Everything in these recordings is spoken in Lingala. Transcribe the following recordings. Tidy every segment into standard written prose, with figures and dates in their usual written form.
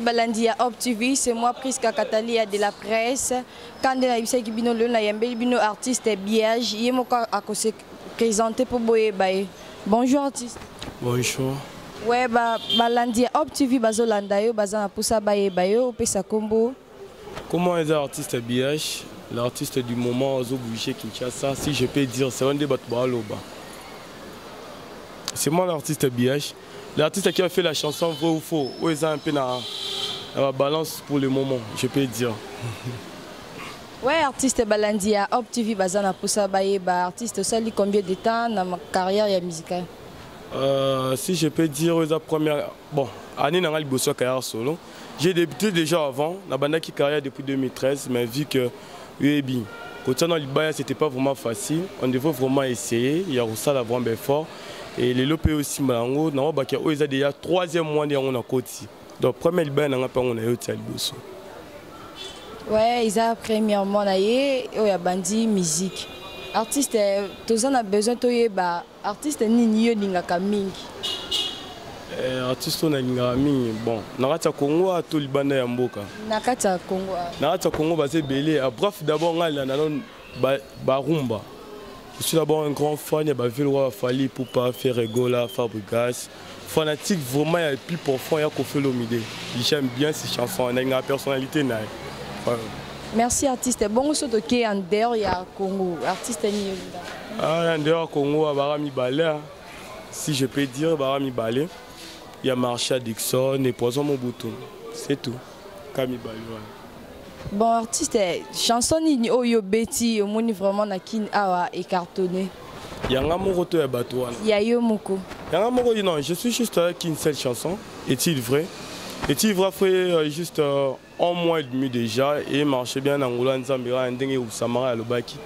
Balandia Hop TV, c'est moi Priska Katalia de la presse. Quand on a eu ce qui bino le na yambe bino artiste Biage, il m'a se présenter pour boyer baye. Bonjour artiste. Bonjour. Ouais Balandia Hop TV bazolanda yo bazana poussa baye bayo pesa combo. Comment est l'artiste Biage, l'artiste du moment Ozo Boucher Kinshasa, si je peux dire, c'est un débat baloba. C'est moi l'artiste Biage. L'artiste qui a fait la chanson vrai ou faux, où ils ont un peu la balance pour le moment, je peux dire. Ouais, artiste Balandia Hop TV bazana poussa baye ba artiste ça lui combien de temps dans ma carrière musicale? Si je peux dire, la première bon année dans le carrière solo. J'ai débuté déjà avant, la bande qui carrière depuis 2013, mais vu que UEB, quand on a le c'était pas vraiment facile, on devait vraiment essayer, il y a ça la vraiment fort. Et les lopés aussi, Malango, ils ont déjà troisième mois de on a côté. Donc, premier bain, on a pas on a eu le ouais, ils ont premièrement naïe, il y a bandi musique. Artiste, tous on a besoin de bah artiste ni yo linga kamingi. Artiste on a linga mingi. Bon, nakata Congo a tout le banda ya mboka. Nakata Congo. Nakata Congo va se belé. Bref, d'abord on a la barumba. Je suis d'abord un grand fan, il y a Vilroy Fali pour pas faire Regola, Fabregas. Fanatique vraiment, il y a plus profond, il y a Kofi Olomide. J'aime bien ces chansons, il y a une personnalité. Merci artiste. Bon, ce qui est en dehors, il y a Congo. Artiste en dehors Congo, il y a Barami Balé. Si je peux dire, Barami Balé. Il y a Marsha Dixon et Poison Mobutu. C'est tout. Camille Balé. Bon artiste, chanson ni oyo beti omoni vraiment na kin awa écartonné. Yanga moko to ya bato wana. Ya yo moko. Yanga moko non, je suis juste avec une seule chanson. Est-il vrai? Est-il vrai fait juste un mois et demi déjà et marcher bien en Angola Nzambira ndenge ou Samara Lobaki.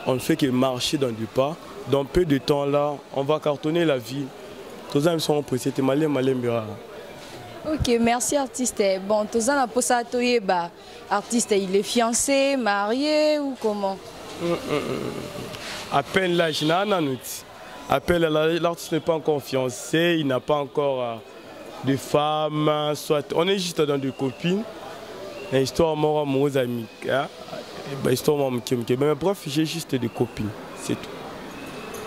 On ne fait que marcher dans du pas. Dans peu de temps là, on va cartonner la ville. Tous les gens sont pressés, c'est malin mbira. Ok, merci artiste. Bon, tous les gens artiste, il est fiancé, marié ou comment? À peine là, je n'ai rien à noter. À peine l'artiste n'est pas encore fiancé, il n'a pas encore de femme, soit on est juste dans des copines. Histoire mort amoureuse amie. Histoire mort mais bref, j'ai juste des copines, c'est tout.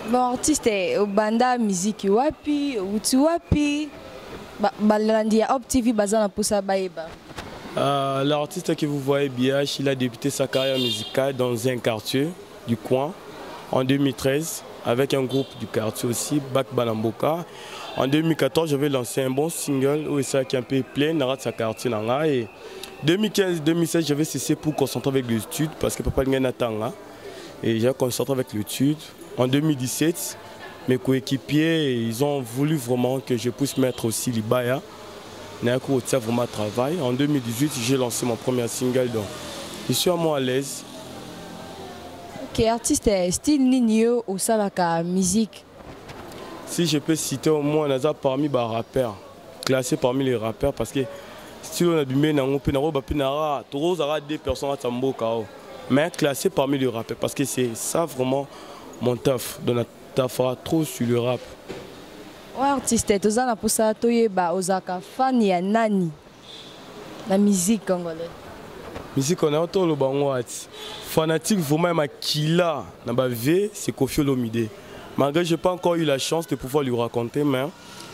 Bon artiste, au banda musique wapi, uti wapi? Balandia Hop TV bazana poussa baeba. L'artiste que vous voyez bien, il a débuté sa carrière musicale dans un quartier du coin en 2013 avec un groupe du quartier aussi, Bak Balamboka. En 2014, j'avais lancé un bon single où ça qui est un peu plein dans sa quartier là. Et 2015-2016, j'avais cessé pour concentrer avec l'étude parce que papa n'a pas là. Et j'ai concentré avec l'étude. En 2017. Mes coéquipiers, ils ont voulu vraiment que je puisse mettre aussi l'Ibaya. C'est vraiment travail. En 2018, j'ai lancé mon premier single. Donc, je suis à moi à l'aise. Ok, artiste, style Nino ou Salaka, musique? Si je peux citer au moins, on a parmi les rappeurs, classé parmi les rappeurs, parce que si on a bimé, on a des personnes à Tamboka. Mais classé parmi les rappeurs, parce que c'est ça vraiment mon taf. Tu feras trop sur le rap. Ouais, artiste, tu as pour ça, tu as fan ya nani la musique congolaise. Musique on a autour le bango fanatique vraiment ma kila na ba V, c'est Kofi Olomide. Malgré je n'ai pas encore eu la chance de pouvoir lui raconter, mais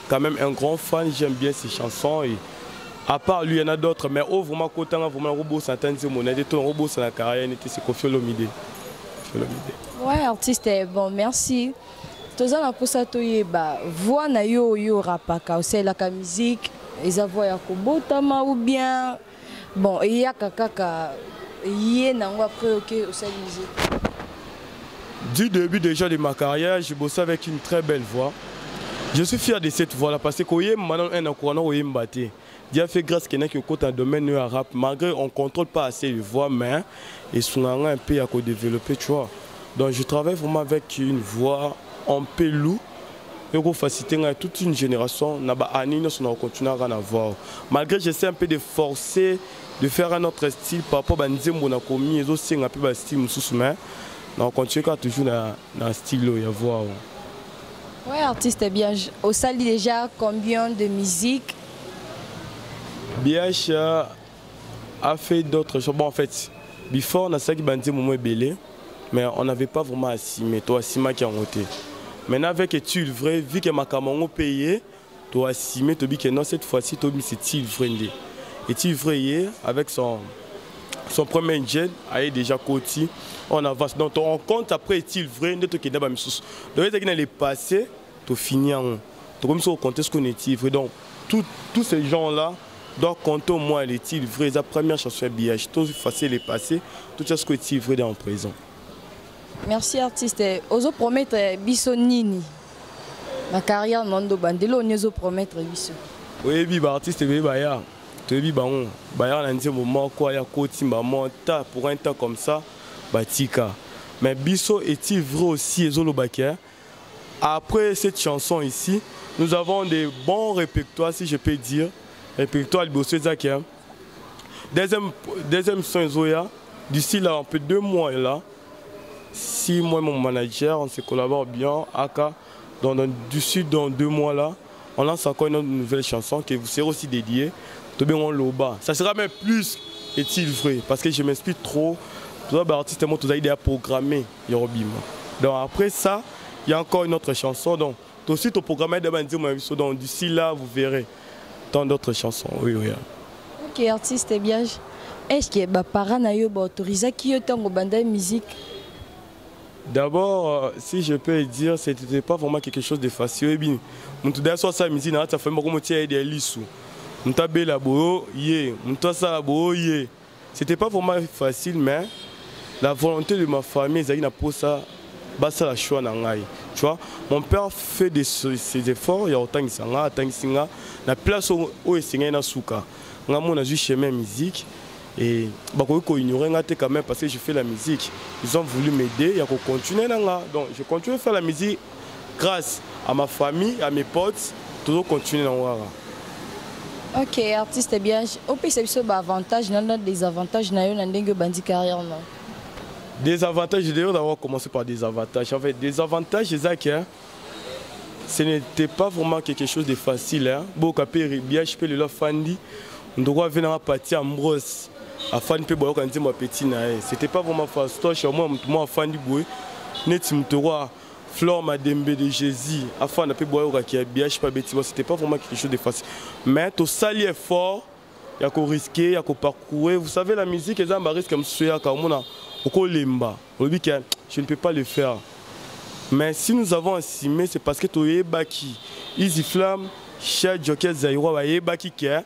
quand même un grand fan, j'aime bien ses chansons et à part lui il y en a d'autres, mais oh vraiment côté vraiment robot certaines monnaie, tout robot c'est la carrière c'est Kofi Olomide. Ouais, artiste, bon, merci. Tous en pour ça, voix na yo rapaka, aussi la musique, ils voix ya kobotama ou bien, bon, il y a kaka, yé na après ok, aussi musique. Du début déjà de ma carrière, je bossais avec une très belle voix. Je suis fier de cette voix-là parce que quand il y a un courant, il y a un bâti. Dieu fait grâce qu'il y a un domaine de rap. Malgré on ne contrôle pas assez les voix, mais ils sont un peu à développer, tu vois. Donc je travaille vraiment avec une voix un peu lourde. Et pour faciliter toute une génération, on continue à avoir. Malgré que j'essaie un peu de forcer, de faire un autre style par rapport à Nzembo, on a commis, et aussi un peu de style, mais on continue toujours dans le style où il y a voix. Ouais, artiste, bien. Au sali déjà combien de musique? BH a fait d'autres choses. Bon, en fait, before, on a ça qui bandit moment belé, mais on n'avait pas vraiment assimé. Toi, assima qui a monté. Maintenant, avec études vraies, vu que ma camarade payé, toi, assimé, tu dis que non, cette fois-ci, tu dis c'est il vrai. Et il vrai, avec son premier jet, a déjà côté, on avance. Donc, on compte après, il vrai, de qui d'abord, donc, il est passé, tu finis en. Tu comme ça, on compte ce qu'on est vrai. Donc, tous ces gens-là doivent compter au moins les tirs vrais. La première chanson BH, tout facile est passé, tout ce que est vrai dans le présent. Merci artiste. Ozo promettre biso nini. Ma carrière Nando Bandelo, on ozo promettre biso. Oui, bah artiste baya. Tu dis bon, baya on a dit moment quoi ya côté monta pour un temps comme ça, batika. Mais biso est-il vrai aussi ezolo bakia. Après cette chanson ici, nous avons des bons répertoires si je peux dire. Répertoire Albossé Zakia. Deuxième son Zoya. D'ici là, un peu 2 mois là. Si moi et mon manager, on se collabore bien, Aka, d'ici dans 2 mois là, on lance encore une autre nouvelle chanson qui vous sera aussi dédiée. Tobéon Loba. Ça sera même plus est-il vrai parce que je m'inspire trop. Tout ça, artiste moi, tout ça, il est programmé. Donc après ça, il y a encore une autre chanson. Donc aussi, ton programme est de donc d'ici là, vous verrez tant d'autres chansons. Oui, oui. Ok, artiste bien. Est-ce que les parents ont autorisé qui est en bande musique? D'abord, si je peux dire, ce n'était pas vraiment quelque chose de facile. On a soit sa musique, ça fait beaucoup de lissou. On a bé la boyo, yé. On a ça la boyo, yé. C'était pas vraiment facile, mais la volonté de ma famille, c'est pour ça, ça la choix n'angai. Tu vois, mon père fait ses efforts, il y a autant de la place où il s'engage dans souka. On a juste chemin musique. Et ils ignorer quand même parce que je fais la musique. Ils ont voulu m'aider, il faut continuer. Donc je continue à faire la musique grâce à ma famille, à mes potes, toujours continuer dans Ouara. Ok, artiste bien. Au pays c'est des avantages, des avantages dans une bandi carrière. Des avantages, je devrais d'abord commencer par des avantages. En fait, des avantages, ce n'était pas vraiment quelque chose de facile. Beaucoup de bien, je peux le fandi. On doit venir à partir en brosse. Afin de pouvoir quand moi petit c'était pas vraiment facile. Chez moi afin de bouer. Net mutoroa Flore Madembe de Jésus. Afin de pouvoir qui a bien, je pas bêtise. C'était pas vraiment quelque chose de facile. Mais tout ça lié fort. Il y a qu'on risquer, il y a qu'on parcourir. Vous savez la musique, les gens risquent comme ça quand on a au lemba. Je ne peux pas le faire. Mais si nous avons estimé, c'est parce que tu es baki. Easy Flamme, Chad Joker Zaïro, baki qui est.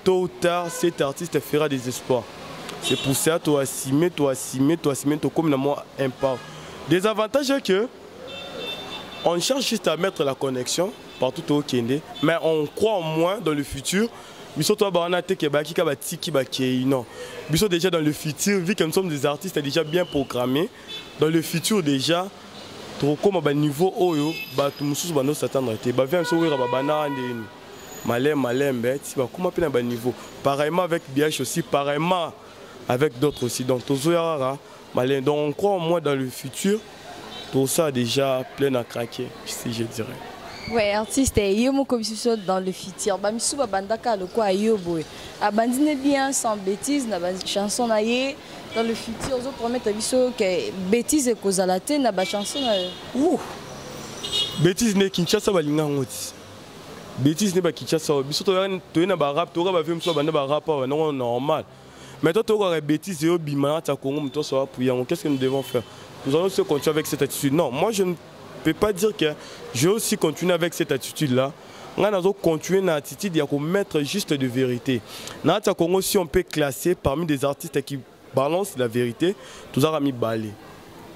Tôt ou tard, cet artiste fera des espoirs. C'est pour ça que tu as assimé, comme moi impact. Des avantages c'est que on cherche juste à mettre la connexion partout au Kende, mais on croit en moins dans le futur. Biso toi banate ke baki ka batiki bakei non. Biso déjà dans le futur, vu que nous sommes des artistes déjà bien programmés, dans le futur déjà trop comme à niveau oyo, ba tout mususu bano s'attendre te ba vient so wira ba bana ndeni. Malem, comment on peut niveau. Pareillement avec BH aussi, pareillement avec d'autres aussi. Donc, donc on croit au moins dans le futur, tout ça déjà plein à craquer, si je dirais. Oui, artiste, il y a une commission dans le futur. Je suis bandaka le quoi yoboy. Abandonner bien sans bêtises, na chanson dans le futur, je promets que bêtises et cause à la tête, na chanson. Ouh, bêtises ne Kinshasa balinga ngoti. Bêtises n'est pas Kinshasa. Biso to na ba rap, to ba film so ba na ba rap non normal. Mais toi tu as bêtises et au bima ta Congo toi ça va pouiller. Qu'est-ce que nous devons faire? Nous allons se continuer avec cette attitude. Non, moi je ne peux pas dire que je vais aussi continuer avec cette attitude là. On a continuer dans l'attitude, il y a qu'on mettre juste de vérité. Dans ta Congo si on peut classer parmi des artistes qui balancent la vérité, tous a mis balé.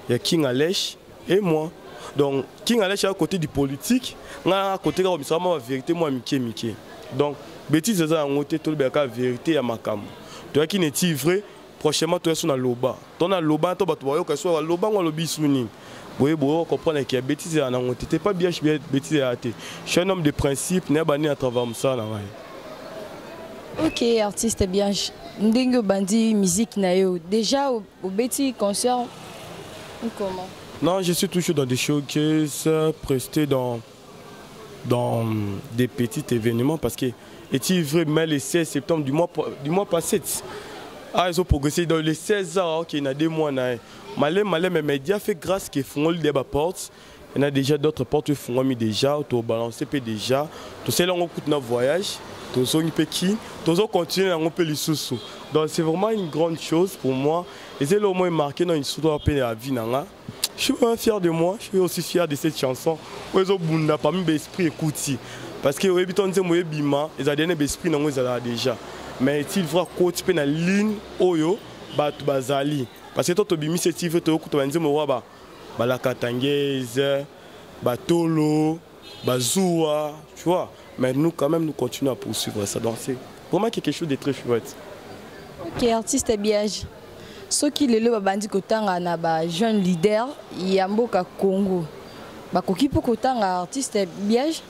Il y a King Alech et moi. Donc, King Alech à côté du politique, à côté de la vérité, moi, Mickey. Donc, bêtise, c'est un côté de la vérité à ma cam. Tu vois qui n'est vrai, prochainement, tu es sur la loba. Tu as loba, tu as sur la loba, on a lobby souning. Vous comprenez qu'il y a bêtise à un côté. Tu pas bien, je suis bêtise à thé. Je suis un homme de principe, n'est pas né à travers ça. Ok, artiste bien. Ndingo bandi musique nayo. Déjà au bêtise concert, comment? Non, je suis toujours dans des showcases, prestés dans des petits événements parce que Et tu vrai, mais le 16 septembre du mois passé. Ah, ils ont progressé dans les 16 ans, il y a 2 mois. Malais, mes médias fait grâce qu'ils font des portes. Il y en a déjà d'autres portes qui font déjà, tu as balancé déjà. Tu sais, là, on coûte notre voyage. Tu as qui, tu as continué à peu les sous. Donc, c'est vraiment une grande chose pour moi. Et c'est là au moins marqué dans une histoire de la vie. Je suis vraiment fier de moi, je suis aussi fier de cette chanson. Ils ont pas mis l'esprit écouté. Parce que les habitants de Bima, ils ont donné l'esprit déjà. Mais s'il faut côté pe na ligne oyo batu bazali parce que toto bimi c'est tive to kuto banze mo wa ba la katangeze batolo bazua tu vois, mais nous quand même nous continuons à poursuivre ça, donc c'est vraiment quelque chose de très chouette. OK, artiste Biage, ceux qui le babandi kotanga na ba jeune leader ya mboka Congo bakoki po kotanga artiste Biage.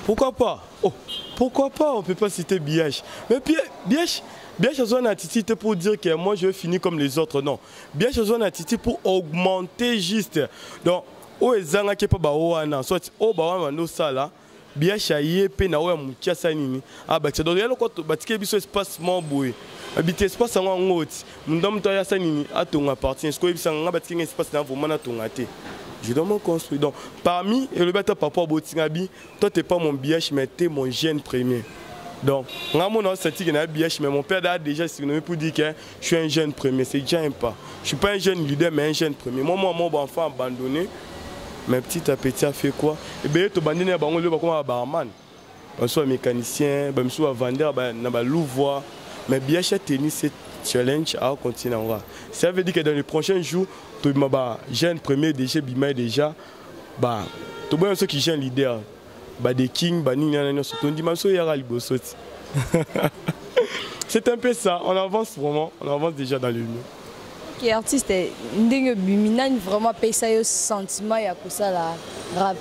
Pourquoi pas? Oh, pourquoi pas? On ne peut pas citer Biage. Mais Biage a besoin d'attitude pour dire que moi je vais finir comme les autres. Non. Biage a besoin d'attitude pour augmenter juste. Donc, au ezanga qui pas bawana, soit au bawana no sala, Biage a yé na oya mukia sanini. Ah bah c'est donc yalo quoi batike biso espace mamboui. Habiter espace en ngoti. Mundam to ya sanini atonga partie. Est-ce que bisanga batike espace na vraiment na tongate. Je dois me construire. Donc, parmi et le bête papa Botingabi, toi tu n'es pas mon bièche, mais tu es mon gène premier. Donc, moi je senti que je suis un bièche, mais mon père a déjà signé pour dire que je suis un jeune premier. C'est déjà un pas. Je ne suis pas un jeune leader, mais un jeune premier. Moi, mon enfant abandonné, mais petit à petit, a fait quoi? Et bien, tu abandonné, on le comme un barman. On soit mécanicien, on soit vendeur, on a louvois. Mais bièche a tenu cette challenge à continuer. Ça veut dire que dans les prochains jours, tu es jeune premier déjà, bima déjà, tu es ceux qui sont leader, des kings, c'est un peu ça, on avance vraiment, on avance déjà dans l'union. Ok, artiste, ndenge bimina vraiment paye ça un sentiment ya ça la rap.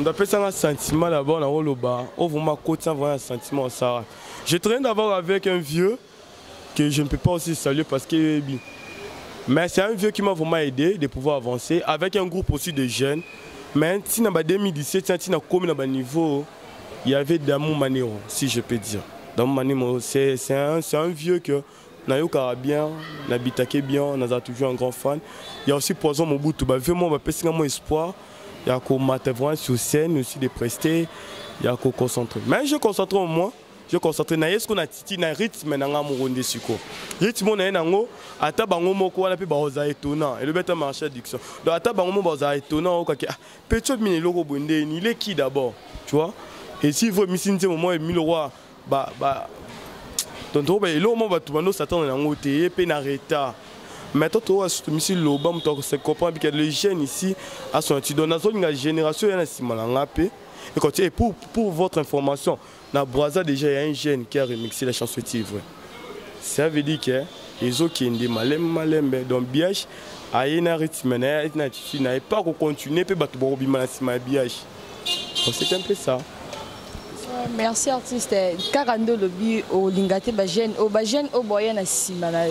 On appelle ça un sentiment d'abord dans le bas, on vraiment côté un sentiment ça. Je traîne d'abord avec un vieux que je ne peux pas aussi saluer parce que mais c'est un vieux qui m'a vraiment aidé de pouvoir avancer avec un groupe aussi de jeunes. Mais si en 2017, si on a un niveau, il y avait Damou Manero, si je peux dire. Damou Manero, c'est un vieux que Nayo Carabien, Nabitake bien, on a toujours un grand fan. Il y a aussi Poison Mobutu, vraiment, on va passer mon espoir. Il y a qu'on m'attend sur scène, aussi de prester, il y a qu'on concentrer. Mais je concentre au moins. Je concentre na yesko na titi na rythme na nga moronde siko. Rythme na nango ata bango moko wana pe baoza étonnant et le bête marché addiction. Donc ata bango mo baoza étonnant okaki petit mini logo bonde ni il est qui d'abord, tu vois? Et si vous misinte moment et mille roi tonto ba elo mo ba tubano s'attendre nango te pe na retard. Mais toi tu as misi loba mo to se comprend que les jeunes ici à son étude dans zone génération yana simalanga pe. Et pour votre information, dans Brazza déjà il y a un jeune qui a remixé la chanson Tivre. Ça veut dire que les autres qui ont des malem donc biage a un rythme n'a pas continuer peut battre bon bima na biage. C'est un peu ça. Merci artiste. Karando lobi o lingate ba jeune o boya na sima na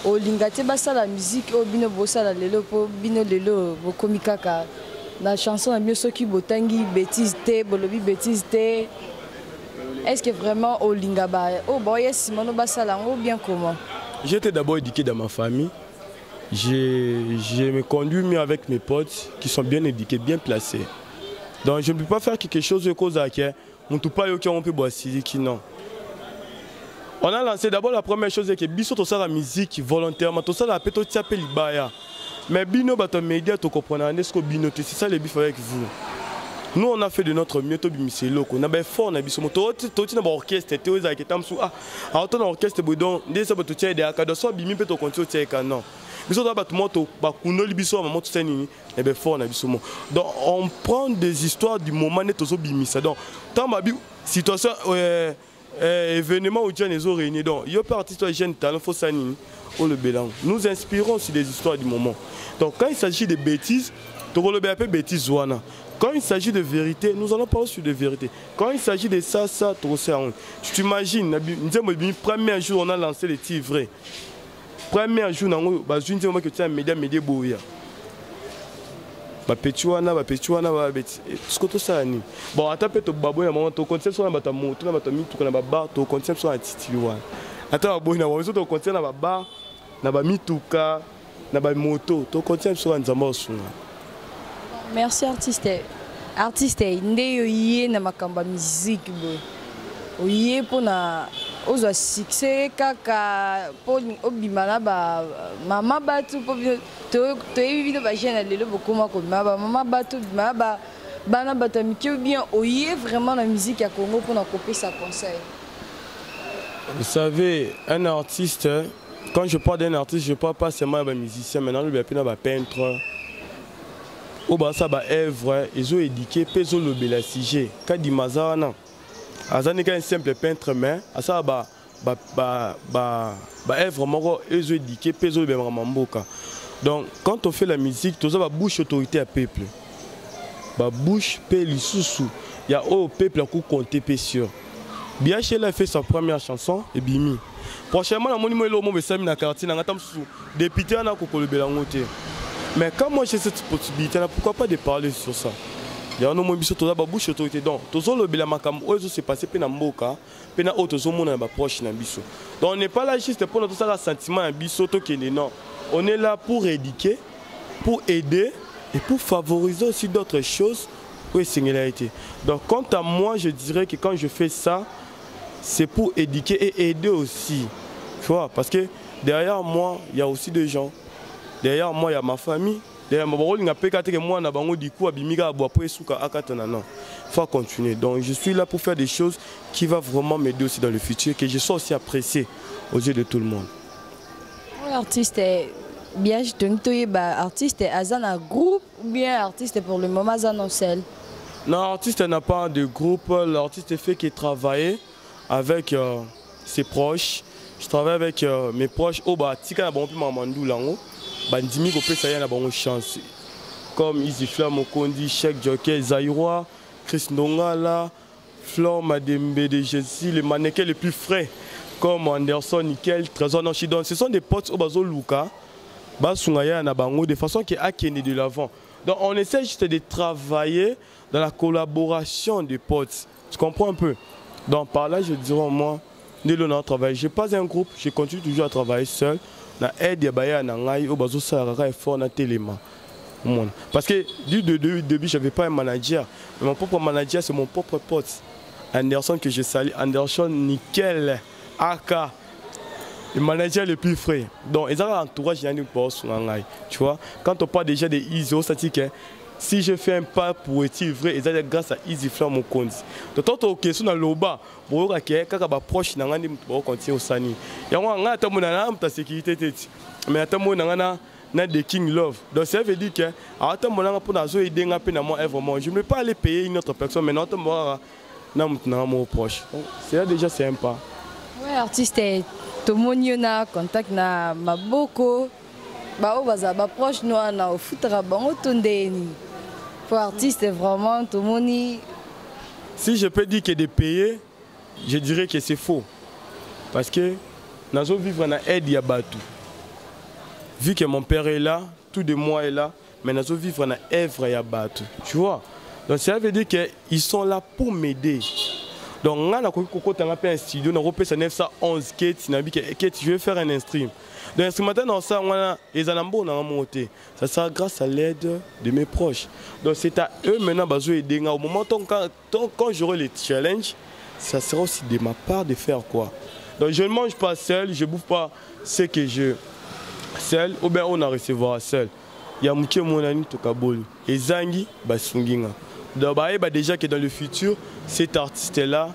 o lingate ba ça la musique o bino bossa la lelo po bino lelo bo komikaka. La chanson a mieux ceux qui botangi bêtise té bolobi bêtise té. Est-ce que vraiment au lingaba au boye Simono Basalango bien comment? J'étais d'abord éduqué dans ma famille. Je me conduis mieux avec mes potes qui sont bien éduqués, bien placés. Donc je ne peux pas faire quelque chose de cause à qui on ne peut pas on peut boire qui non. On a lancé d'abord la première chose c'est que biso to ça la musique volontairement to ça la peto tiapé libaya. Mais bino bato média to comprendre est-ce que bino c'est ça le bif avec vous. Nous on a fait de notre mieux to bimisé loko na ba fort na biso moto to na ba orchestre te oza ke tamsu autant orchestre bodon dès ça bato tia de akado so bimi pe to continuer tia ka non. Biso to bato moto ba kunoli biso maman to tani na ba fort na biso mo. Donc on prend des histoires du moment net to so bimisa. Donc tant ba bi situation événement où les gens sont réunis. Donc il y a pas artiste jeune talent faut ça ni. Le bilan. Nous inspirons sur des histoires du moment. Donc quand il s'agit de bêtises, bêtises. Quand il s'agit de vérité, nous allons parler sur des vérités. Quand il s'agit de ça, tu t'imagines, premier jour on a lancé les tirs vrais. Premier jour, on a média. petit wana ce que tout ça ni bon ata pe to babo na moment to conception na bata moto na bata mituka na ba bar to conception na titi wana ata babo na wazo to conception na ba bar na ba mituka na ba moto to conception nzamba osunga. Merci artiste nde yo yé na makamba musique bo oyé pona ozo succès kaka po obimana ba mama batu po to évident ba jeune lelo bokoma ko ba mama batu ba bana batamiki ou bien oyé vraiment la musique à Congo pour na copier sa conseil. Vous savez, un artiste, quand je parle d'un artiste, je parle pas seulement d'un musicien, maintenant il y a plus d'un peintre. Au bas ça ba œuvre, ils ont éduqué peso le bela sujet. Quand dit mazana, azani un simple peintre mais à ça ba œuvre moko ils ont éduqué peso le bela mamboka. Donc quand on fait la musique, tout ça va bouche autorité à peuple. Ba bouche pe lisusu. Il y a au peuple à coup compter pe sûr. Biachela a fait sa première chanson et bimi. Prochainement la monimo elo mo besami na quartier na ngata msusu député na kokolo bela ngote. Mais quand moi j'ai cette possibilité, pourquoi pas de parler sur ça? Il y a un moment où la bouche autorité. Donc, tout le bela makam ozo se passer pe na mboka, pe na auto zomo na ba proche na biso. Donc on n'est pas là juste pour notre ça sentiment na biso to kene non. On est là pour éduquer, pour aider et pour favoriser aussi d'autres choses pour singularité. Donc quant à moi, je dirais que quand je fais ça, c'est pour éduquer et aider aussi. Tu vois, parce que derrière moi, il y a aussi des gens. Derrière moi, il y a ma famille. Derrière moi, il y a des il faut continuer. Donc, je suis là pour faire des choses qui vont vraiment m'aider aussi dans le futur, que je sois aussi apprécié aux yeux de tout le monde. Artiste, bien, je te artiste, un groupe ou bien artiste pour le moment, un seul? Non, l'artiste n'a pas de groupe. L'artiste fait qu'il travaille avec ses proches. Je travaille avec mes proches. Oh, bah, tika na bon plus mamandou lango. Bandimi ko pesa ya na bango chance comme Easy Flam Mokondi, Cheikh Jockey, Zaïrois, Chris Ndongala, Flor Madembe de Jésus, les mannequins les plus frais comme Anderson, Nickel, Trésor Nanchidon. Ce sont des potes au bazo Luka, Basungaya na bango de façon qui a kené de l'avant. Donc on essaie juste de travailler dans la collaboration des potes. Tu comprends un peu? Donc par là je dirais moi, dès le travail, je n'ai pas un groupe, je continue toujours à travailler seul. Parce que du début, je n'avais pas un manager. Mais mon propre manager, c'est mon propre pote. Anderson que je salue. Anderson Nickel, Aka. Le manager le plus frais. Donc, ils ont un entourage, tu vois. Quand on parle déjà des ISO, ça dit que si je fais un pas pour être vrai, ils ont grâce à Easy Flam Mokondi. Donc, tant que question dans le bas, pour que proche, on continue au Sani. Il y a un sécurité, mais attends, na de King Love. Donc ça veut dire que attends mon pour na zo aider nga pe na moi vraiment. Je ne vais pas aller payer une autre personne, mais non moi na mon proche. C'est là déjà c'est un pas. Ouais, artiste tout le monde na contact na maboko. Ba o baza ba proche no na au futra bango tondeni. Pour artiste vraiment tout le monde. Si je peux dire que de payer, je dirais que c'est faux. Parce que na zo vivre na aide ya batu. Vu que mon père est là, tout de moi est là, mais nous allons vivre dans l'œuvre et battu. Tu vois? Donc ça veut dire qu'ils sont là pour m'aider. Donc on a un studio, on a repéré 911 Kate, je vais faire un stream. Donc l'instrumental dans ça, on a les anambos on a monté. Ça sera grâce à l'aide de mes proches. Donc c'est à eux maintenant besoin d'aider. Au moment quand j'aurai les challenges, ça sera aussi de ma part de faire quoi. Donc je ne mange pas seul, je ne bouffe pas ce que je seul ou bien on a recevoir seul. Il y a muke monani to kaboli et zangi basunginga. Donc déjà que dans le futur cet artiste là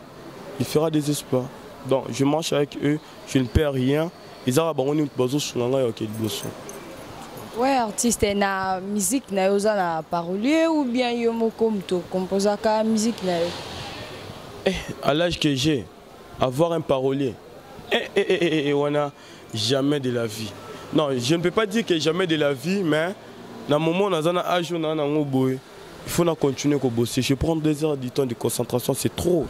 il fera des espoirs. Donc je marche avec eux, je ne perds rien. Ils ont abandonné bazo sunanga yo ke liboso. Ouais, artiste na musique na yoza na parolier ou bien yo moko mto composer ka musique na yo. À l'âge que j'ai, avoir un parolier. On a jamais de la vie. Non, je ne peux pas dire que jamais de la vie, mais dans le moment où on a un âge, il faut continuer à bosser. Je prends 2 heures du temps de concentration, c'est trop.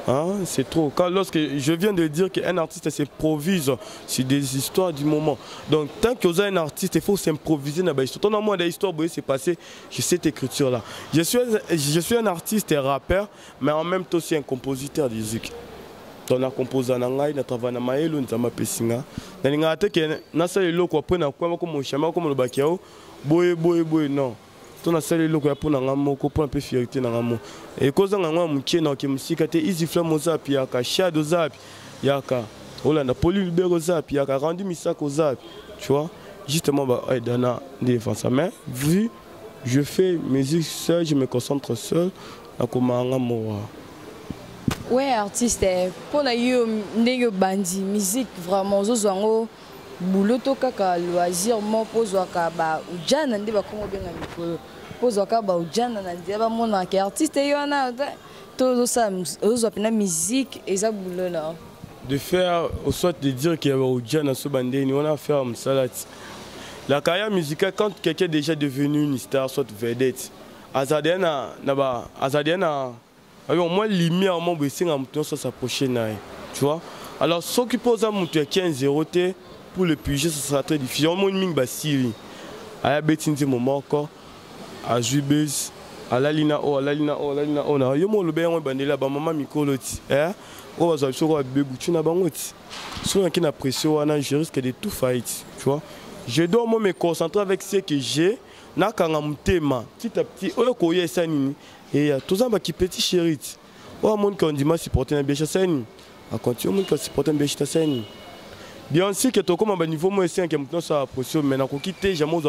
Hein, c'est trop. Lorsque je viens de dire qu'un artiste s'improvise sur des histoires du moment. Donc, tant que vous êtes un artiste, il faut s'improviser dans l'histoire. Tant moi, l'histoire, c'est passé, j'ai cette écriture-là. Je suis un artiste et rappeur, mais en même temps aussi un compositeur de musique. Donc, je compose dans je travaille dans Maëlo, je travaille dans non. On a salé le pour un peu fierté dans l'amour. Et cause on a un qui est musique, easy flamme aux zap, yaka shadow zap, yaka. Hollanda poli libéro zap, yaka rendu misak aux zap. Tu vois, justement, bah, dans défense. Mais vu, je fais musique seul, je me concentre seul, à comment on ouais, artiste, pour la bandi, musique vraiment, zozango. Boulot kaka loisir mo pozwaka ba ujana ndi ba kongo benga mikolo pozwaka ba ujana na ndi ba mona ke artiste yo na to ça ozwa pena musique eza boulot là de faire au soit de dire qu'il y a ujana so bandeni on a fait salati la carrière musicale quand quelqu'un est déjà devenu une star soit vedette azadena na ba azadena au moins lumière mon bessinga muto so s'approcher na tu vois alors ce qui pose à muto 15-0 t pour le puger, ça sera très difficile. On m'a basili. À la bêtise, mon encore. À Jubes, à la lina o, à la lina o, à la lina o. Na yo mo le bien on bandela ba maman mikoloti. O va zo so bebutu na bangoti. Souvent qui na pression, on a je risque de tout fight, tu vois. Je dois me concentrer avec ce que j'ai. Na kanga mutema, petit à petit. O ko yesa nini. Et tout ça ba qui petit chérit. O monde qu'on dit ma supporter na bien chassani. A continuer monde qu'on supporter bien chassani. Bien sûr que tu as un niveau moins sain que maintenant ça pression mais na ko quitter jamais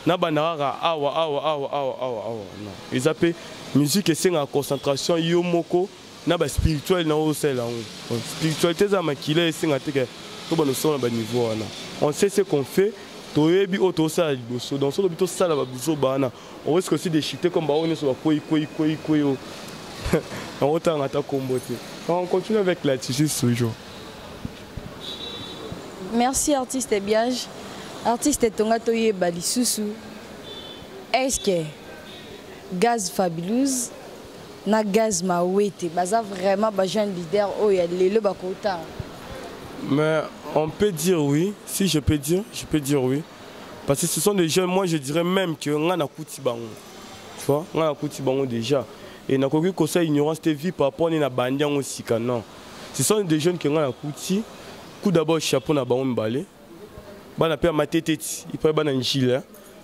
na banara awa non ils appellent musique c'est en concentration yo moko na ba spirituel na o sel spiritualité za makile c'est ngate que to ba no so na niveau on sait ce qu'on fait to yebi auto ça liboso dans so bito ça la biso bana on risque aussi de chuter comme ba on est sur koi on autant ata comboter on continue avec la tige toujours. Merci artiste Biage. Artiste Tongatoye Balisusu. Est-ce que Gaz Fabulous na Gaz Mawete baza vraiment ba jeune leader oh ya lelo bakota. Mais on peut dire oui, si je peux dire oui. Parce que ce sont des jeunes, moi je dirais même que on a kuti bango. Tu vois, on a kuti bango déjà. Et na koki ko ça ignorance de vie par rapport à bandian aussi non. Ce sont des jeunes qui ont a kuti. Tout d'abord, chapeau na baon balé. Bana père matete, il peut bana njila.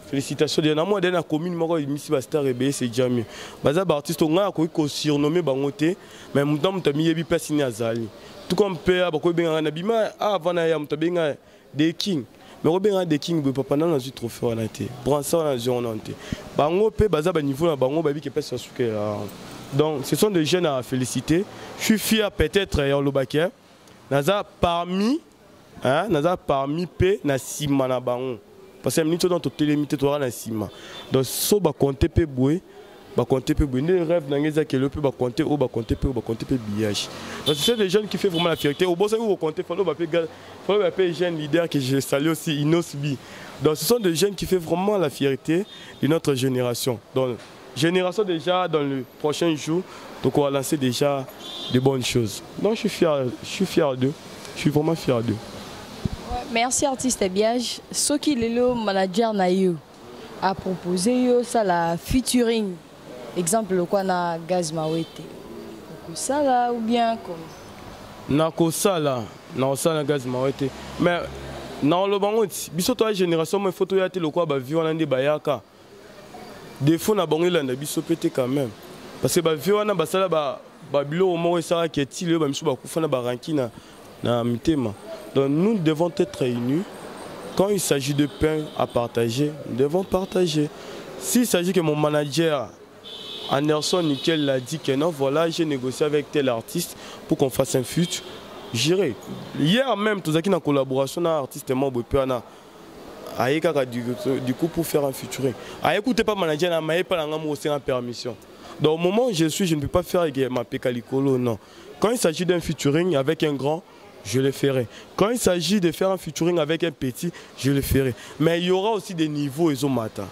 Félicitations. Dernièrement, dans la commune, moi, il m'y star rebelle, c'est déjà mieux. Baza artiste, on a quoi surnommé bangoté, mais mon temps t'as mis yebi personne azali. Tout comme père, bako benga na bima avant na ya mtabenga des kings. Mais Robert des kings, papa na nazu trophée on a été. Brança on a zu on a été. Bango pe baza ba niveau na bango babi qui peut se souker. Donc, ce sont des jeunes à féliciter. Je suis fier peut-être en Lobakia. Naza parmi P na sima na bango parce que minute dans toute limite toi na sima donc so ba compter pe boy ne rêve na ngeza que le peut ba compter pe billage donc c'est des jeunes qui fait vraiment la fierté au boss vous compter faut ba jeune leader que je salue aussi Inosbi donc ce sont des jeunes qui fait vraiment la fierté de notre génération donc génération déjà dans le prochain jour. Donc on va lancer déjà de bonnes choses. Donc je suis fier d'eux. Je suis vraiment fier d'eux. Ouais, merci artiste Biage. Ce qui est le manager naïo a proposé ça la featuring. Exemple quoi na Gaz Mawete. Ça là ou bien comme. Nako ça là, non ça na Gaz Mawete. Mais non le bango biso toi génération moi photo ya te le quoi ba vivre dans des bayaka. Des fois na bango là na biso pété quand même. Parce que ba viwana basala ba bilo mo ça qui est il ba miso ba kufana ba ranki na mitema. Donc nous devons être réunis. Quand il s'agit de pain à partager, nous devons partager. S'il s'agit que mon manager Anderson Nickel l'a dit que non, voilà, j'ai négocié avec tel artiste pour qu'on fasse un feat, j'irai. Hier même, tout ça qui est en collaboration avec l'artiste Mobopéana. Du coup pour faire un featuring. Écoutez pas manager, n'a pas la permission. Donc au moment où je suis, je ne peux pas faire avec ma Pécalicolo, non. Quand il s'agit d'un featuring avec un grand, je le ferai. Quand il s'agit de faire un featuring avec un petit, je le ferai. Mais il y aura aussi des niveaux et matin.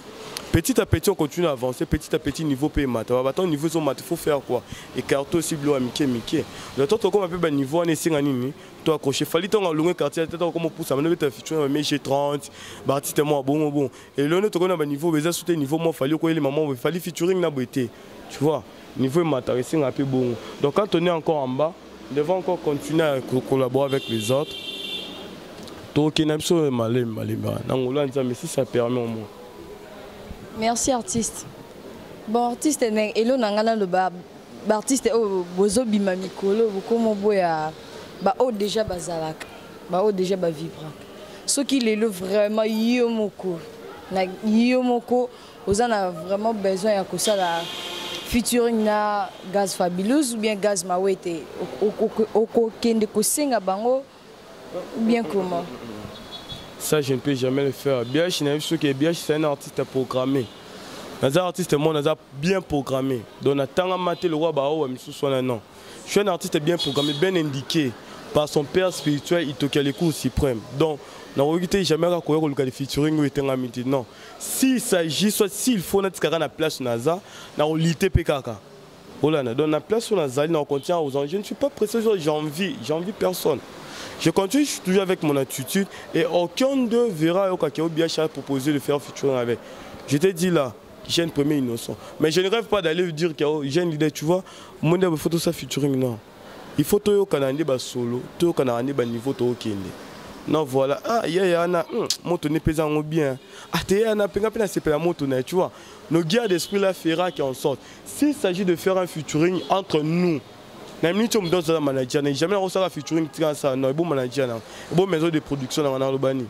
Petit à petit, on continue à avancer. Petit à petit, niveau paiement. Attends, niveau de il faut faire quoi? Et carton aussi, bleu à Mickey. Le temps, comme un peu niveau, on est singanini. Toi, accroché. Fallait ton long quartier, t'as comme pour ça. Mais tu as fait mais j'ai 30. Bâti, moi, bon. Et le nôtre, on a un niveau, mais ça, niveau, moi, fallait quoi, les mamans, fallait featuring n'a pas été. Tu vois, niveau matériel, un peu bon. Donc, quand on est encore en bas, on devrait encore continuer à collaborer avec les autres. Donc, il y a un peu malin. Mais si ça permet au moins. Merci artiste. Bon artiste et là nangana le artiste oh bozo bima mikolo comme boya ba o déjà bazalaka ba o déjà ba vibra. Ce qui est vraiment yomoko na yomoko ozana vraiment besoin ya kosala featuring na Gaz Fabulous ou bien Gaz Mawete oko kende kosenga bango ou bien comment? Ça, je ne peux jamais le faire. Biash, c'est un artiste programmé. Un artiste, moi, bien programmé. Donc, on a maté le roi Bao, non. Je suis un artiste bien programmé, bien indiqué par son père spirituel, Itokalekou suprême. Donc, on n'a jamais raconté le featuring ou était amitié. Non. S'il s'agit, soit s'il faut notre carrière à la place Naza, on lité PKK. Donc, la place sur Naza, on contient aux anges. Je ne suis pas pressé, j'envie personne. Je continue toujours avec mon attitude et aucun d'eux verra au bien proposer de faire featuring avec. Je t'ai dit là, j'ai une première innocent. Mais je ne rêve pas d'aller dire que j'ai une idée, tu vois. Mon il faut tout ça featuring, non. Il faut tout Canadien solo, tout Canadien niveau tout Kende. Non, voilà. Ah, il y a un moto n'est pas en bien. Ah, tu as un peu c'est pas la moto, tu vois. Nos gars d'esprit là fera qui en sortent. S'il s'agit de faire un featuring entre nous, na minute on me donne ça manager n'a jamais reçu un featuring comme ça non bon manager là bon maison de production dans le bani.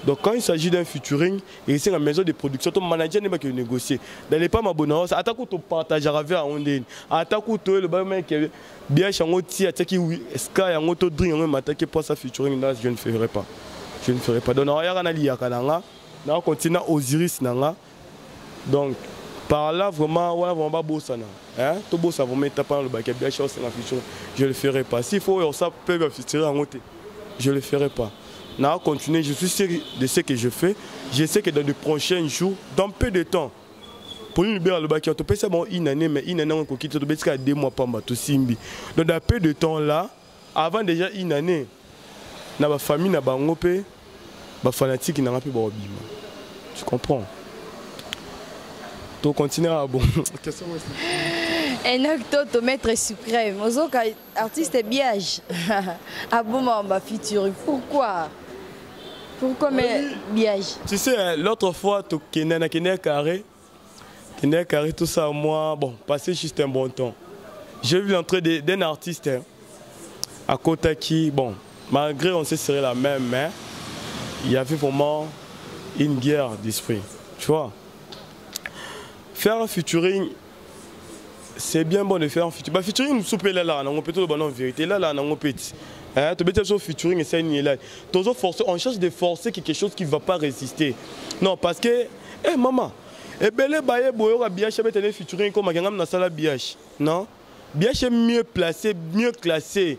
Donc quand il s'agit d'un featuring et c'est la maison de production ton manager n'est pas que négocier d'aller pas m'abonner ça attaque tout partage avec à onde attaque tout le ba mec bien chango ti attaque sky en auto drink on m'attaquer pour ça featuring là je ne ferai pas donc on y a kanali ya kananga na continue Osiris nanga donc par là, vraiment, ouais, vraiment, bossana. Hein? Tout beau, ça va mettre pas dans le bac. Bien sûr, c'est la future. Je le ferai pas. S'il faut, ça peut me faire en côté. Je le ferai pas. Non, continuer. Je suis sûr de ce que je fais. Je sais que dans les prochains jours, dans peu de temps, pour nous libérer le bac, on peut savoir une année, mais une année, on peut quitter le bac à 2 mois, pas mal, tout simbi. Donc, dans peu de temps là, avant déjà une année, dans ma famille, dans ma famille, ma fanatique, n'a pas pu boire. Tu comprends? Tu continues à bon. Un acteur, maître suprême. Aux autres artistes biage. Ah bon, ma featuring. Pourquoi mais biage? Tu sais, l'autre fois, tu as carré, tout ça, moi, bon, passé juste un bon temps. J'ai vu l'entrée d'un artiste à côté qui, bon, malgré on s'est serré la même main, il y avait vraiment une guerre d'esprit. Tu vois? Faire un featuring, c'est bien bon de faire un featuring. Bah, featuring, nous soupez là, on peut tout le en vérité. Là, on peut. Tu peux faire featuring et c'est une là. On cherche de forcer quelque chose qui ne va pas résister. Non, parce que, maman, bien featuring comme un dans la biache. Non? Biache est mieux placé, mieux classé.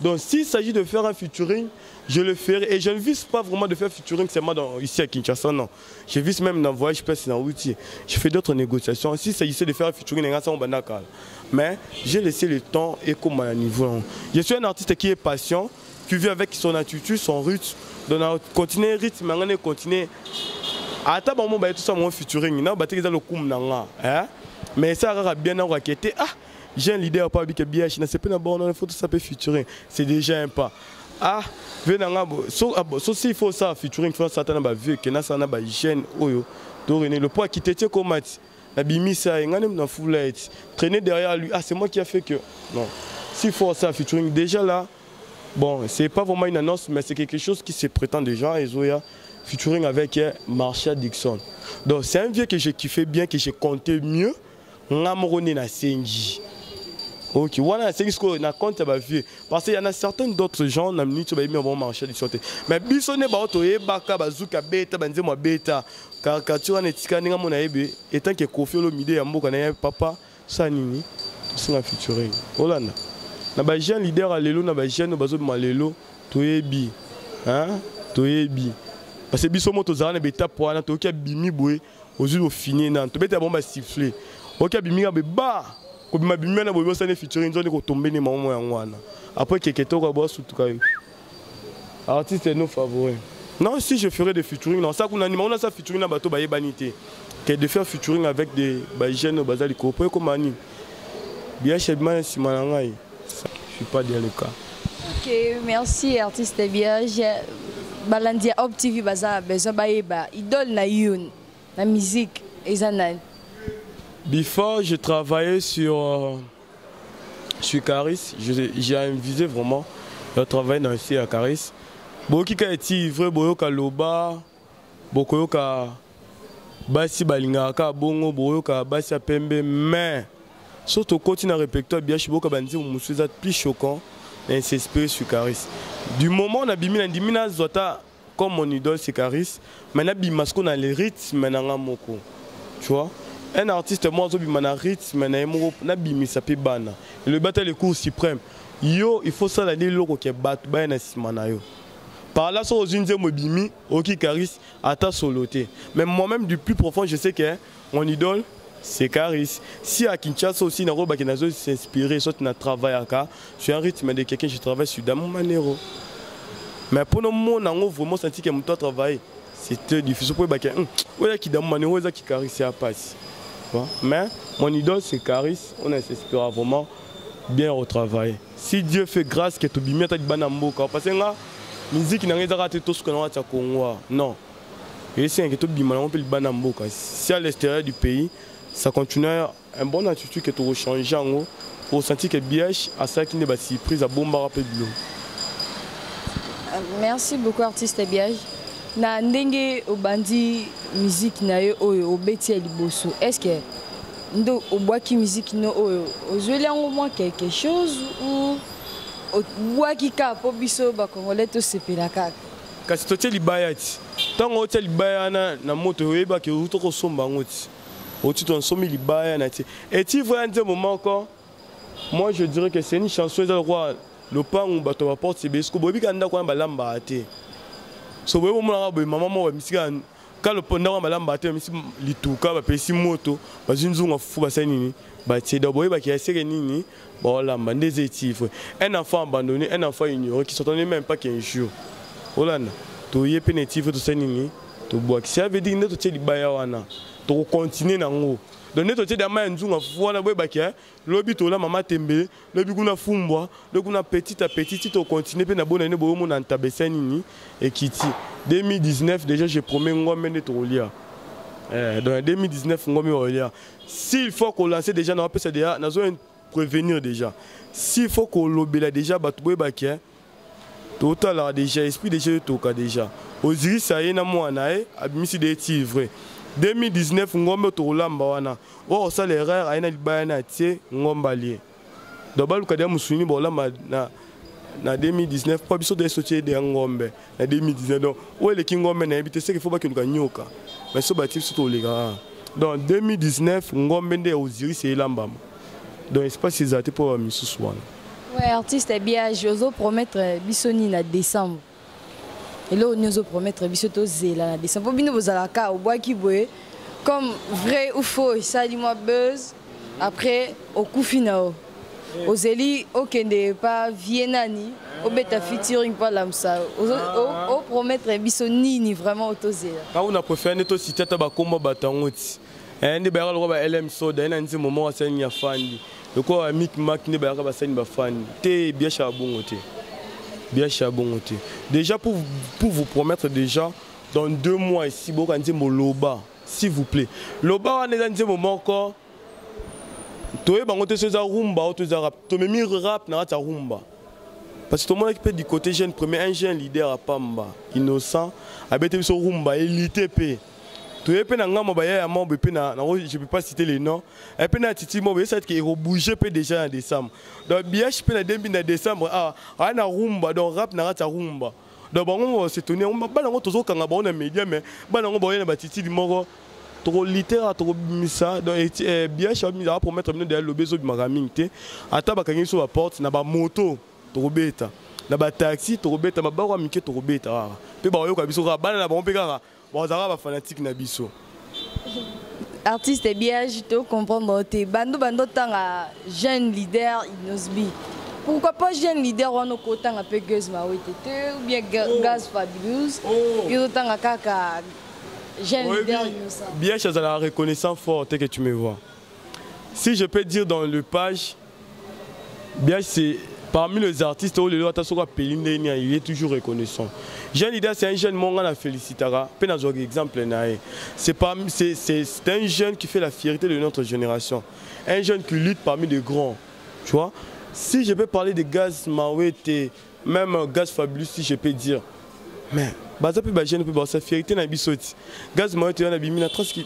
Donc, s'il s'agit de faire un featuring, je le ferai et je ne vise pas vraiment de faire featuring seulement ici à Kinshasa, non. Je vise même dans le voyage, je passe dans l'outil. Je fais d'autres négociations. S'il s'agissait de faire un featuring, mais j'ai laissé le temps et comme à un niveau. Je suis un artiste qui est patient, qui vit avec son attitude, son rythme. Donc, continuer rythme, mais continuer. À ta maman, tout ça, mon featuring, mais ça va bien enquêter. Ah, j'ai un leader pas avec bien, je ne sais pas d'abord, il faut tout ça peut featuring. C'est déjà un pas. Ah, sauf s'il faut ça, featuring, il faut ça, il vu que ça n'a pas hygiène. Le poids qui était comme la bimisa, il y a un foule traîner derrière lui. Ah, c'est moi qui a fait que. Non. S'il faut ça, featuring, déjà là, bon, c'est pas vraiment une annonce, mais c'est quelque chose qui se prétend déjà. Et Zoya, featuring avec Marsha Dixon. Donc, c'est un vieux que j'ai kiffé bien, que j'ai compté mieux. Namorone na Senji. Ok, voilà, c'est ce qu'on a compté parce qu'il y en a certains d'autres gens qui ont mis un marché de sortie. Mais bisonné baotoye baka bazuka beta banze mo beta caricature na etikani ngamo na yebe etant que Kofi Olomide ya mboka na papa sanini c'est un featuring. Holanda. Na ba jeune leader à lelo na ba jeune bazo ma lelo toyebi. Hein? Toyebi. parce que biso moto zana beta poana to ki bimi boy ozu au fini nan to beta bomba siffler o ki bimi be ba ko bima bimi na boy bosane featuring zone ko tomber ne maman yangwana après keketo ko boss tout cas artiste est nos favoris. Non, si je ferais des featuring, non, ça qu'on a on a ça featuring na bateau baye banité que de faire featuring avec des jeunes au bazar ko comme ani bien chez moi si manangai je suis pas dans le cas. OK, merci artiste Biage. Balandia Op TV baza besoin baye ba idole na yun na musique ezana. Before je travaillais sur Caris, j'ai envisagé vraiment de travailler dans ici à Caris. Boki ka eti vrai boyoka loba bokoyoka basi balingaka bongo boyoka basi pembe mais surtout continue à répertoire bien chiboka bandi musuza plus choquant et s'espérer sur Caris. Du moment on a bimi na dimina zota comme mon idole c'est Caris, maintenant bimasko na les rythmes na moko. Tu vois? Un artiste moi zo bima na rythme na bimisa pe bana. Le battle le cours suprême. Yo il faut ça la loko ke bat ba na simana yo. Par là, sur une mobimi, ok Caris, à ta soloté. Mais moi-même, du plus profond, je sais que mon idole, c'est Caris. Si à Kinshasa aussi, Naroba Kenazo s'inspirer, soit na travail à cas, je suis un rythme de quelqu'un, je travaille sur Damon Manero. Mais pour le moment, on a vraiment senti que mon travail, c'était difficile pour les gens. Oui, qui Damon Manero, qui Caris, c'est à passe. Mais mon idole, c'est Caris, on s'inspire vraiment bien au travail. Si Dieu fait grâce, que tu bimis à Banamboka, parce que là, musique n'a rien raté tout ce qu'on a à Congo. Non. Et c'est un peu de Banamboka. Si à l'extérieur du pays, ça continue un bon attitude que tu changes pour sentir que Biage à ça qui n'est pas si prise à bombe rapide de l'eau. Merci beaucoup artiste Biage. Na ndenge obandi musique na yo oyo obeti liboso. Est-ce que ndo obwaki musique no oyo ozweli au moins quelque chose ou Wakika po biso ba congolais to sepela kaka kasi to teli bayati tango o teli bayana na moto yeba ke uto ko somba ngoti oti ton somi libaya na ti et tu vois un moment encore moi je dirais que c'est une chanson de roi le pan ou bato ba porte besko bobi kanda ko ba lamba ate so bobo mona ba maman mo misika ka le ponda ko ba lamba ate misi lituka ba pesi moto ba zinzunga fu ba sanini ba ti da bobi ba ki asere nini. Voilà, un enfant abandonné, un enfant ignoré qui ne s'attendait même pas qu'un jour. Voilà, tu es pénétif, tu sais, tu bois. Si tu veux dire que tu es libayawana, tu continues dans l'eau. Donc, tu es dans la main, tu vois, l'objet, tu as maman tembe, l'objet, tu as fumbois, l'objet, petit à petit, tu continues, tu as bonne année, tu as tabessé, et qui 2019, déjà, j'ai promis un de te relier. Dans 2019, on va s'il faut qu'on lance déjà dans PCDA, nous avons prévenir déjà. S'il faut qu'on l'obéisse déjà, total a déjà esprit déjà toka déjà. Aujourd'hui ça y est na moi nae, abimisi de vrai. 2019 ngombe to lamba wana. Oh ça l'erreur ayina libana tie ngomba lié. Dobalu kadia musuni bolamba na 2019 pas biso de sortir de ngombe na 2019 donc où les kingombe na habité c'est qu'il faut pas que nous gagnoka. Mais so batif surtout les gars. Donc 2019 ngombe de Osiris c'est lamba. Donc espace exact pour Missous One. Ouais, artiste bien, j'ose promettre Bissoni na décembre. Et là on ose promettre Bissoto Zela na décembre. Bino bozalaka au bois qui boye comme vrai ou faux, ça dit moi buzz. Après au coup final. Aux Zeli okende pas Vienani, au beta featuring pas l'amsa. Au promettre Bissoni ni vraiment autozela. Quand on a préféré neto cité ta ba komba batangoti. Ndi ba yalo ba LM soda ina nzi momo asani ya fandi. Loko Mick Mac ndi ba yalo ba sani ba fandi. Te bien chabongo te. Bien chabongo te. Déjà pour vous promettre déjà dans 2 mois ici boka nzi moloba s'il vous plaît. Loba wana nzi momo encore. Toye bango te seza rumba ou te za rap. To memi rap na ta rumba. Parce que tout le monde qui du côté jeune premier un jeune leader à Pamba innocent abete biso rumba élité pe. Je ne peux pas citer les noms. Et puis, il faut bouger déjà en décembre. Donc, bien, je peux en décembre. Ah, na rumba, donc rap, na rumba. Donc, on s'est tenu. On va toujours quand on a média, mais on va batiti du moro. Trop littéraire, trop missa. Donc, bien, je vais pour mettre le besoin de ma ramine. À tabac, sur la porte, na ba moto, trop bêta. na ba taxi to robeta mabako mike to robeta pe ba yo ka biso ka bana na ba mpeka ba zara ba fanatique na biso. Artiste bien, je te comprends. Bando tanga jeune leader Inosbi. Pourquoi pas jeune leader on a côté un peu Gaz Mawetete ou bien Gaz Fabulous. Ils ont tanga kaka jeune leader Innocent. Bien, je la reconnaissance forte que tu me vois. Si je peux dire dans le page, bien c'est parmi les artistes où il est toujours reconnaissant. Jeune leader, c'est un jeune monde à féliciter. Exemple, c'est un jeune qui fait la fierté de notre génération. Un jeune qui lutte parmi les grands. Tu vois? Si je peux parler de Gaz Mawete, même Gaz Fabulous, si je peux dire, mais jeune peut sa fierté na bisoti. Gaz Mawete na bimina trace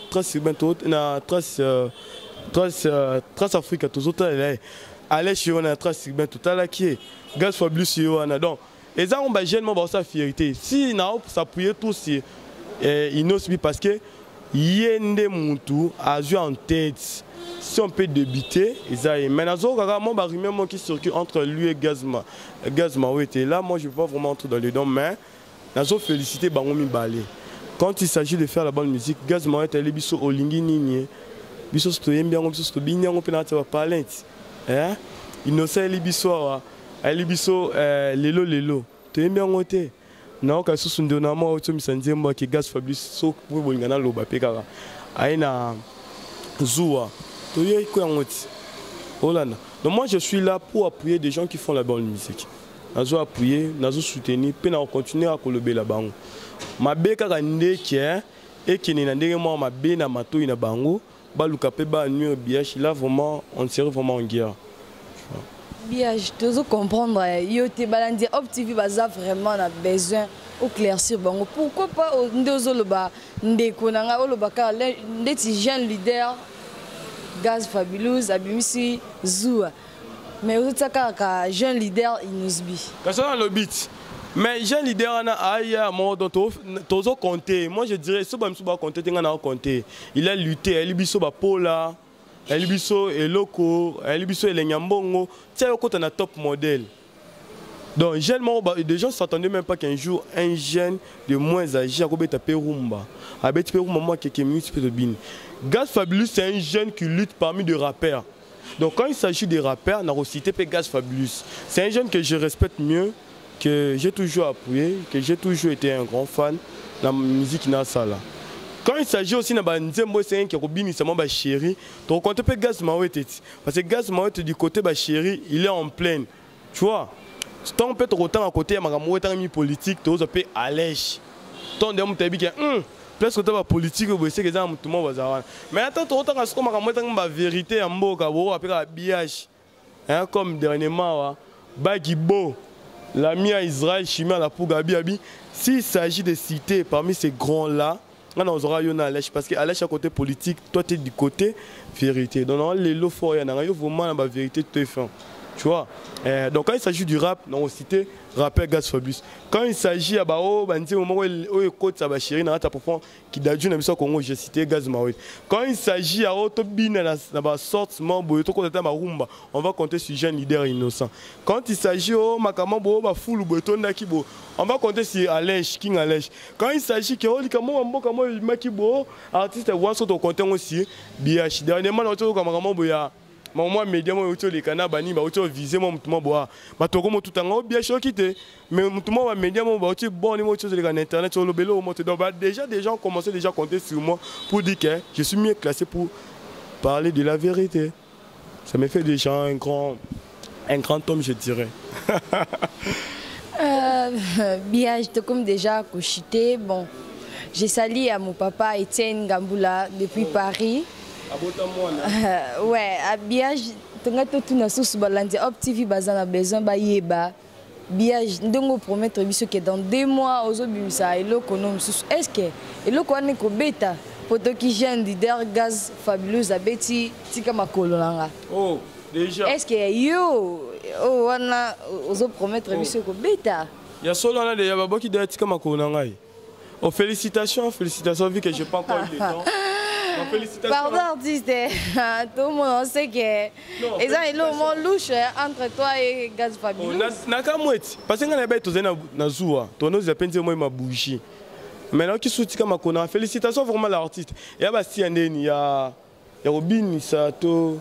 Afrique tous autres là. Allez chez on a trace tout à la qui est Gaz Fabulous on a donc et ça on va jeune sa fierté. Si na s'appuyer tous Inosbi parce que yende mutu a joué en tête. Si on peut débuter, mais maintenant, qui circule entre lui et Gaz Mawete. Là, moi, je ne vais pas vraiment entrer dans les dons, mais je féliciter Bangomi Balé. Quand il s'agit de faire la bonne musique, Gaz Mawete, il est au Lingi Nini. Il est bien, il est bien, il est parler. Innocent, il est Lelo Lelo. Tu es bien, il est non, quand je suis dans le monde, je me dis que Gaz Fabrice, pour vous, il y a un loba, il y a un Zoua. Donc moi je suis là pour appuyer des gens qui font la bonne musique. Nous appuyer, nous soutenir, puis nous continuer à collaborer là-bas. Ma beka kande qui est et qui n'est pas moi ma bena mato ina bango, baluka pe ba nu biach là vraiment on serait vraiment en guerre. Bien, je te comprendre. Yo te balandi OpTV baza vraiment on a besoin au claircir bango. Pourquoi pas ndezo loba ndeko nanga loba ka ndeti jeune leader Gaz Fabulous, Abimisi, Zoua. Mais vous êtes un jeune leader Inosbi. Quand on a le beat, mais jeune leader, on a compté. Moi je dirais, si on a compté, il a lutté, il a lutté Pola, il a lutté Eloko, il a lutté Lenyambongo. C'est un top modèle. Donc, les gens ne s'attendaient même pas qu'un jour, un jeune de moins âgé a tapé Rumba. A tapé Rumba, quelques minutes de bin. Gaz Fabulous, c'est un jeune qui lutte parmi des rappeurs. Donc, quand il s'agit des rappeurs, on a cité Gaz Fabulous. C'est un jeune que je respecte mieux, que j'ai toujours appuyé, que j'ai toujours été un grand fan de la musique Nasala. Quand il s'agit aussi de Nzembo, c'est un qui est chéri. Donc, quand on peut Gaz Mawete, parce que Gaz Mawete du côté de chéri, il est en pleine. Tu vois? Tant peut autant à côté de politique, tu peux allège. Tant de monde presque tout politique, c'est que tout le monde va. Mais attends, autant à ce qu'on la vérité en mot, comme dernièrement, Bagibo, l'ami à Israël, Chimia, la Pougabi, s'il s'agit de citer parmi ces grands-là, on aura une allège parce que allège à côté politique, toi tu es du côté vérité. Donc les lots forts, il y a vraiment la vérité, tout est fait. Tu vois? Donc quand il s'agit du rap, on va citer rappeur Gaz Fabulous. Quand il s'agit de moment où il écoute sa chérie, qui d'a dit Congo, j'ai cité Gaz Mawete. Quand il s'agit de on va compter sur jeune leader Innocent. Quand il s'agit de on va compter sur Alèche, King Alèche. Quand il s'agit de artiste, on compte aussi BH. Dernièrement, moi média moi les canaux bani ba viser moi mutuma boa batoko mo tutanga bien choqué mais mutuma média moi ba bon ni mo les canaux internet sur le bélo mo donc déjà des gens commençaient déjà à compter sur moi pour dire que je suis mieux classé pour parler de la vérité. Ça me fait déjà un grand homme, je dirais. Bien, je te comme déjà couchité. Bon, j'ai sali à mon papa Étienne Gamboula depuis Paris. Ouais, habillage, tu as tout na sous balandi OpTV bazana besoin ba yeba. Biage, ndongo promettre biso que dans 2 mois aux obimisa eloko no sous. Est-ce que eloko ane ko beta poto ki jeune leader Gaz Fabulous abeti tika makolo langa. Oh, déjà. Est-ce que yo wana aux promettre biso ko beta? Ya solo na de ya baboki de tika makolo langa. Oh, félicitations vu que je pas encore eu le temps. Félicitations. Pardon, artiste. Tout le monde sait que. Et ça, il est au moins louche entre toi et Gaz Fabulous. Nakamouet. Parce que nous avons été dans Zoua. Toi, nous avons moi ma bougie. Maintenant, qui soutient ma conna. Félicitations vraiment l'artiste. Il y a Bastien, il y a Robin, Sato.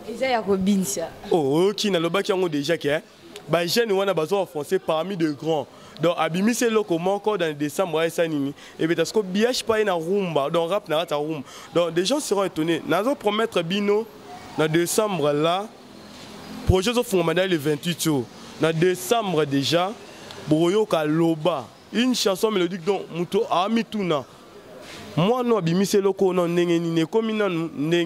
Il y a Robin, ça. Oh, qui n'a le bac qui ont déjà qui est. Bah, jeune, on a besoin de français parmi de grands. Donc, Abimi, c'est là comment encore dans décembre, et bien, parce que bien, je pas une rumba, donc rap n'a pas rumba. Donc, des gens seront étonnés. Nous allons promettre Bino, dans décembre là, projet de Fondamental le 28 jours. Dans décembre déjà, Broyo Kaloba, une chanson mélodique dont Mouto Amituna. Moi, non, Abimi, c'est là qu'on n'est comme non, n'est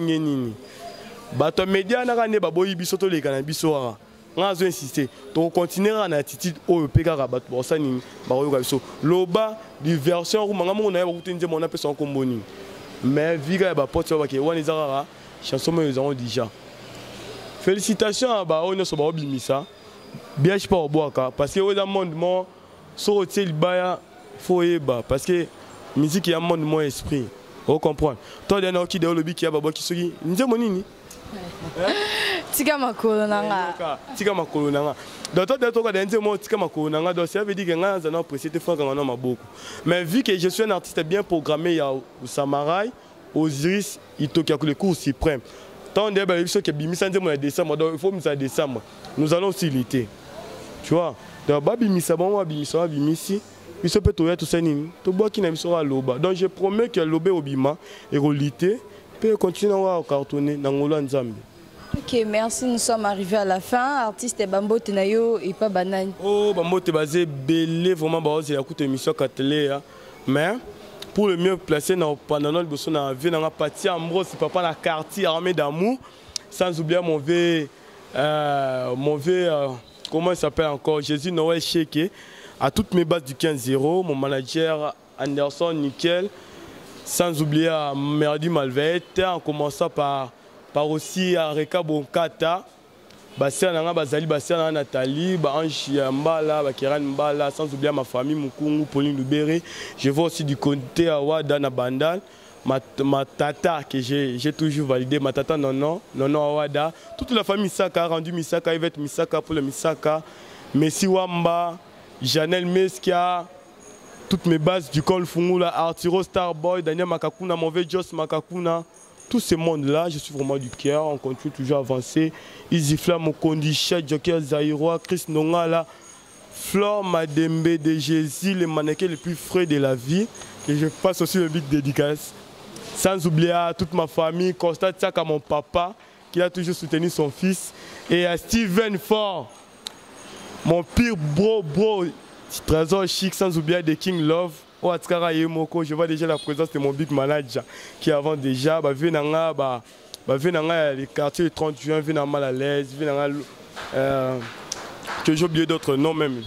bato média n'a pas baboyi bisoto les cannabis soara. On a insisté. Donc on continuera en attitude au PK rabat pour ça ni baroyo kabiso. Loba du version où manga mon na ba kutenze mon appelle son komboni. Mais viga ba pote ba ke wani zara chanson mais ils ont déjà. Félicitations à ba on so ba bimisa. Bien je pas au boaka parce que au monde mon so hotel baya faut eba parce que musique y a monde mon esprit. Vous comprenez. Toi dernier qui de lobby qui a babo qui sogi. Nze monini. Tika makolo nanga. Tika makolo nanga. Donc toi tu as dit moi tika makolo nanga donc ça veut dire que nga za na apprécier te faire quand on a beaucoup. Mais vu que je suis un artiste bien programmé il y a au Samarai, Osiris, Itokia le cours suprême. Tant de bah que bimisa nze mo décembre donc il faut me ça décembre. Nous allons aussi l'été. Tu vois. Donc ba bimisa bon bimisa bimisi. Il se peut tout ça nini. To bois qui n'a pas loba. Donc je promets que lobe obima et rolité peut continuer à cartonner dans le Nzambe. Ok, merci. Nous sommes arrivés à la fin. Artiste Bambo Tenayo et pas Banane. Oh, Bambo te basé belé vraiment bah c'est la coûte émission Katelé. Mais pour le mieux placer pendant notre besoin dans la vie dans la partie Ambrose, papa la quartier armée d'amour. Sans oublier mon vieux comment il s'appelle encore Jésus Noël Cheke. À toutes mes bases du 15-0, mon manager Anderson Nickel. Sans oublier à Merdi Malvette, en commençant par aussi à Reka Bonkata, Bastien Nanga Bazali, Bastien Nathalie, Ange Mbala, Bakiran Mbala, sans oublier ma famille, Mukungu, Pauline Lubéré. Je vois aussi du côté à Wada Bandal, ma tata que j'ai toujours validé, ma tata non Wada. Toute la famille Misaka a rendu Misaka, Yvette Misaka pour le Misaka, Messi Wamba, Janelle Meskia. Toutes mes bases du Col Fungula, Arturo Starboy, Daniel Makakuna, Mauvais Joss Makakuna, tout ce monde-là, je suis vraiment du cœur, on continue toujours à avancer. Easy Flam, Mokondi, Chet, Joker, Zaïroa, Chris Nongala, Flore Madembe, de Jésus, les mannequins les plus frais de la vie. Et je passe aussi le big dédicace. Sans oublier à toute ma famille, Constat Tsaka, mon papa, qui a toujours soutenu son fils. Et à Steven Ford, mon pire bro. Trésor chic, sans oublier de King Love. Oh, Atskara Yemoko, je vois déjà la présence de mon big manager qui avant déjà, les quartiers du 30 juin, viennent mal à l'aise, que j'ai oublié d'autres noms même.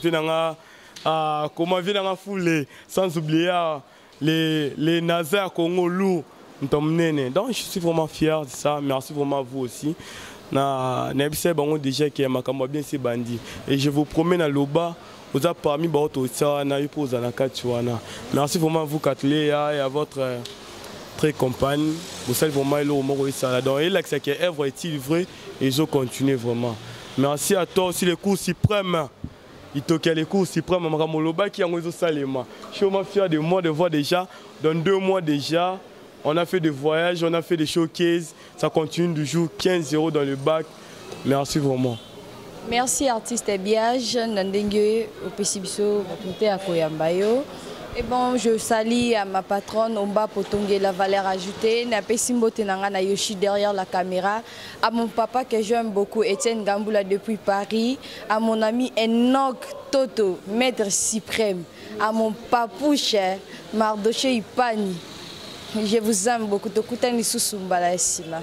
Comment viennent fouler, sans oublier les Nazars Congo lourds. Donc je suis vraiment fier de ça. Merci vraiment à vous aussi. Déjà qui est bien ces bandits. Et je vous promets dans l'Oba. Vous avez parmi votre merci vraiment à vous, Katlé, et à votre très compagne. Vous savez vraiment le moment ça. Donc, il est que œuvre est livrée et ils ont continué vraiment. Merci à toi aussi, les cours suprêmes. Il toque les cours suprêmes. Makamoloba qui a eu Salema. Je suis vraiment fier de moi de voir déjà. Dans 2 mois déjà, on a fait des voyages, on a fait des showcases. Ça continue du jour 15 € dans le bac. Merci vraiment. Merci artiste Biage, Nandenge, au Pessibiso, à Koyambayo. Et bon, je salue à ma patronne Omba Potongue, la valeur ajoutée. Na Pessimbo Tenanga na Yoshi derrière la caméra. À mon papa que j'aime beaucoup, Etienne Gamboula depuis Paris. À mon ami Enoch Toto, maître suprême. À mon papouche, Mardoché Ipani. Je vous aime beaucoup. Tokutani Susumbala Sima.